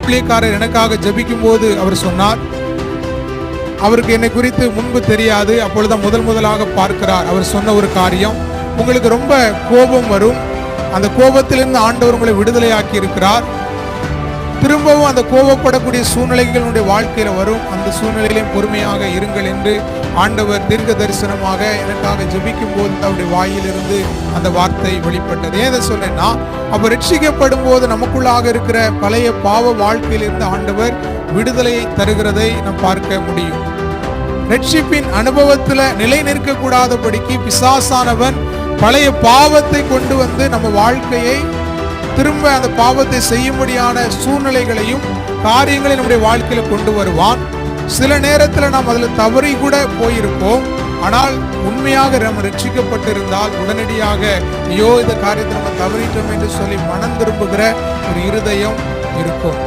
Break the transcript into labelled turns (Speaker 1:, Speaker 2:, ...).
Speaker 1: ஊழியக்காரர் எனக்காக ஜெபிக்கும் போது அவர் சொன்னார், அவருக்கு என்னை குறித்து முன்பு தெரியாது, அப்பொழுதுதான் முதலாக பார்க்கிறார். அவர் சொன்ன ஒரு காரியம், உங்களுக்கு ரொம்ப கோபம் வரும், அந்த கோபத்திலிருந்து ஆண்டவர் உங்களை விடுதலையாக்கி இருக்கிறார். திரும்பவும் அந்த கோபப்படக்கூடிய சூழ்நிலைகளுடைய வாழ்க்கையில வரும், அந்த சூழ்நிலையிலும் பொறுமையாக இருங்கள் என்று ஆண்டவர் தீர்க்க தரிசனமாக எனக்காக ஜெபிக்கும் போது அவருடைய வாயிலிருந்து அந்த வார்த்தை வெளிப்பட்டது. ஏதை சொன்னேன்னா, அப்ப ரட்சிக்கப்படும் போது நமக்குள்ளாக இருக்கிற பழைய பாவ வாழ்க்கையிலிருந்து ஆண்டவர் விடுதலையை தருகிறதை நாம் பார்க்க முடியும். ரட்சிப்பின் அனுபவத்துல நிலை நிற்க கூடாதபடிக்கு பிசாசானவன் பழைய பாவத்தை கொண்டு வந்து நம்ம வாழ்க்கையை திரும்ப அந்த பாவத்தை செய்யும்படியான சூழ்நிலைகளையும் காரியங்களையும் நம்முடைய வாழ்க்கையில கொண்டு வருவான். சில நேரத்தில் நாம் அதில் தவறி கூட போயிருப்போம். ஆனால் உண்மையாக நம்ம ரட்சிக்கப்பட்டிருந்தால் உடனடியாக ஐயோ இந்த காரியத்தை நம்ம தவறிட்டோம் என்று சொல்லி மனம் திரும்புகிற ஒரு இருதயம் இருக்கும்.